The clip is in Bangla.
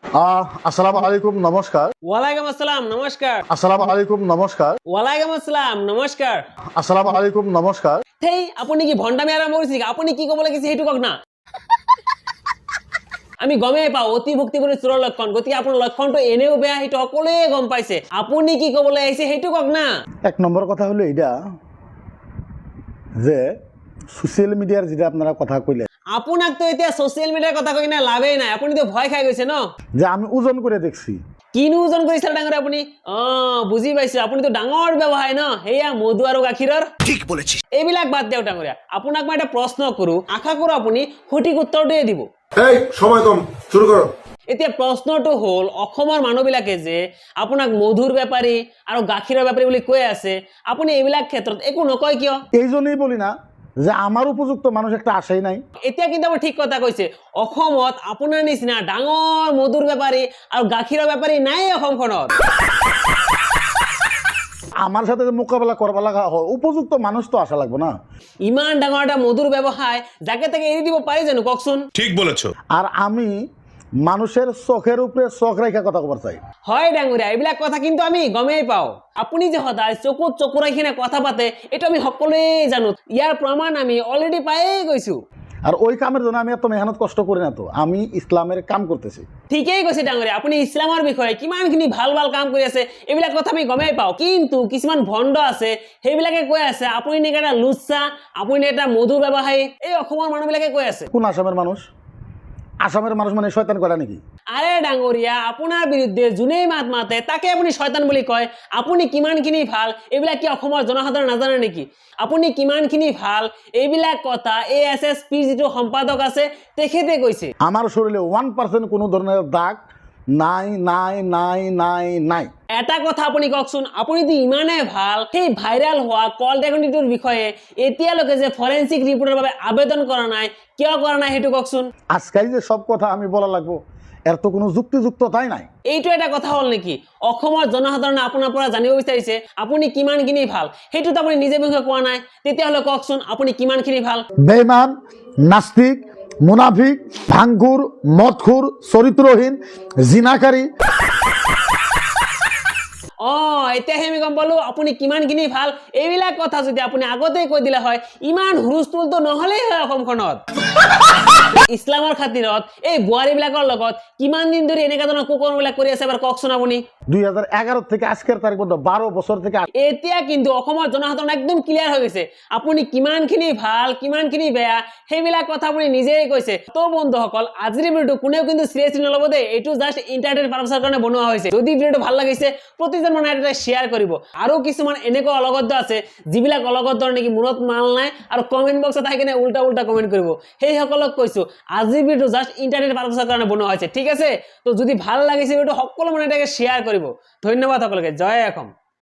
আসসালামু আলাইকুম নমস্কার। ওয়ালাইকুম আসসালাম নমস্কার। আসসালামু আলাইকুম নমস্কার। ওয়ালাইকুম আসসালাম নমস্কার। আসসালামু আলাইকুম নমস্কার। সেই আপুনি কি ভণ্ডামি আৰম্ভ কৰিছে নেকি? আপুনি কি ক'বলৈ গৈছে সেইটো কওক না। আমি গমেই পাওঁ অতি ভক্তি বুলি চোৰৰ লক্ষণ, গতিকে আপোনাৰ লক্ষণটো এনেও বেয়া সেইটো সকলোৱে গম পাইছে। আপুনি কি ক'বলৈ আহিছে সেইটো কওক না। এক নম্বর কথা হলো এইটা যে সোশ্যাল মিডিয়ার যেটা আপনারা কথা কইলেন আপোনাক তো এতিয়া ছ'চিয়েল মিডিয়াৰ কথা কৈ কিনে লাভেই নাই, আপুনি তো ভয় খাই গৈছে ন। যে আমি ওজন করে দেখছি, কিনো ওজন কৰিছে ডাঙৰ আপুনি? বুজি পাইছো, আপুনিতো ডাঙৰ ব্যৱসায় ন, সেয়া মধু আৰু গাখীৰৰ। ঠিক বলেছি। এইবিলাক বাদ দিয়ক ডাঙৰীয়া, আপোনাক মই এটা প্ৰশ্ন কৰো, আশা কৰো আপুনি সঠিক উত্তৰটোৱে দিব। এই সময় কম, শুরু করো। এতিয়া প্ৰশ্নটো হ'ল অসমৰ মানুহবিলাকে যে আপোনাক মধুৰ বেপাৰী আৰু গাখীৰৰ বেপাৰী বুলি কৈ আছে, আপুনি এইবিলাক ক্ষেত্ৰত একো নকয় কিয়? এই জন্যই বলি না যে আমার উপযুক্ত মানুষ একটা আসেই নাই। এতিয়া কিন্তু আপুনি ঠিক কথা কৈছে, অসমত আপোনাৰ নিচিনা ডাঙৰ মধুৰ বেপাৰী আৰু গাখীৰৰ বেপাৰী নাই অসমখনত। আমার সাথে যে মোকাবেলা করবা লাগা হয় উপযুক্ত মানুষ তো আসা লাগবে না। ইমান ডাঙৰ এটা মধুৰ ব্যৱসায় যাকে তাকে এৰি দিব পাৰি জানো কওকচোন? ঠিক বলেছো। আর আমি মানুষের চোখের উপরে চোখ রেখে কথা কবার চাই। হয় ডাঙৰীয়া, এইবিলাক কথা কিন্তু আমি গমেই পাওঁ। আপুনি যে সদায় চকুত চকু ৰাখিনে কথা পাতে এইটো আমি সকলোৱে জানো, ইয়াৰ প্ৰমাণ আমি অলৰেডি পায়েই গৈছো। আর ওই কামের জন্য আমি এত মেহনত কষ্ট করি না, তো আমি ইসলামের কাম করতেছি। ঠিকেই কৈছে ডাঙৰীয়া, আপুনি ইছলামৰ বিষয়ে কিমানখিনি ভাল ভাল কাম কৰি আছে এইবিলাক কথা আমি গমেই পাওঁ। কিন্তু কিছুমান ভণ্ড আছে সেইবিলাকে কৈ আছে আপুনি নেকি এটা লুচ্চা, আপুনি এটা মধু ব্যৱসায়ী, এই অসমৰ মানুহবিলাকে কৈ আছে। কোন আসামের মানুষ? আসামের মানুষ মানে শয়তান করা নাকি? আৰে ডাঙৰীয়া, আপোনাৰ বিৰুদ্ধে যোনেই মাত মাতে তাকে আপুনি শয়তান বুলি কয়। আপুনি কিমানখিনি ভাল এইবিলাক কি অসমৰ জনসাধাৰণ নাজানে নেকি? আপুনি কিমানখিনি ভাল এইবিলাক কথা ASSP যিটো সম্পাদক আছে তেখেতে কৈছে। আমার শরীরে 1% কোনো ধরনের দাগ নাই নাই নাই নাই নাই। এটা কথা আপুনি কওকচোন, আপুনি যদি ইমানে ভাল সেই ভাইৰাল হোৱা কল টেকনিকটোৰ বিষয়ে এতিয়ালৈকে যে ফৰেনচিক ৰিপৰ্টৰ বাবে আবেদন কৰা নাই, কিয় কৰা নাই সেইটো কওকচোন। আজকাল যে সব কথা আমি বলা লাগবো এর তো কোনো যুক্তিযুক্ততাই নাই। এইটো এটা কথা হ'ল নেকি? অসমৰ জনসাধাৰণে আপোনাৰ পৰা জানিব বিচাৰিছে আপুনি কিমানখিনি ভাল, সেইটোতো আপুনি নিজে বিষয়ে কোৱা নাই। তেতিয়াহ'লে কওকচোন আপুনি কিমানখিনি ভাল? বেঈমান, নাস্তিক, মুনাফিক, ভাঙ্গুর, মদখুর, চরিত্রহীন, জিনাকারী। এতিয়াহে আমি গম পালো আপুনি কিমানখিনি ভাল। এইবিলাক কথা যদি আপুনি আগতেই কৈ দিলে হয় ইমান হুলস্থুলটো নহ'লেই হয় অসমখনত। ইছলামৰ খাতিৰত এই বোৱাৰীবিলাকৰ লগত কিমান দিন ধৰি এনেকুৱা ধৰণৰ কুকৰ্মবিলাক কৰি আছে এবাৰ কওকচোন আপুনি। 2011 থেকে আজকের তারিখ পর্যন্ত 12 বছর থেকে এতিয়া কিন্তু অসমৰ জনসাধাৰণ একদম ক্লিয়াৰ হৈ গৈছে আপুনি কিমানখিনি ভাল কিমানখিনি বেয়া সেইবিলাক কথা আপুনি নিজেই কৈছে। তো বন্ধুসকল আজিৰ ভিডিঅ'টো কোনেও কিন্তু চিৰিয়াছলি নল'ব দেই, এইটো জাষ্ট এণ্টাৰটেইন পাৰপাছৰ কাৰণে বনোৱা হৈছে। যদি ভিডিঅ'টো ভাল লাগিছে প্ৰতিজন মানুহে এটা শ্বেয়াৰ কৰিব। আৰু কিছুমান এনেকুৱা অলগদ্ধ আছে যিবিলাক অলগদ্ধৰ নেকি মূৰত মাল নাই আৰু কমেণ্ট বক্সত আহি কিনে উল্টা উল্টা কমেণ্ট কৰিব। সেইসকলক কৈছো আজিৰ ভিডিঅ'টো জাষ্ট এণ্টাৰটেইন পাৰপাছৰ কাৰণে বনোৱা হৈছে, ঠিক আছে? তো যদি ভাল লাগিছে ভিডিঅ'টো সকলো মানুহে এটাকে শ্বেয়াৰ কৰিব। ধন্যবাদ সকলোকে, জয় অসম।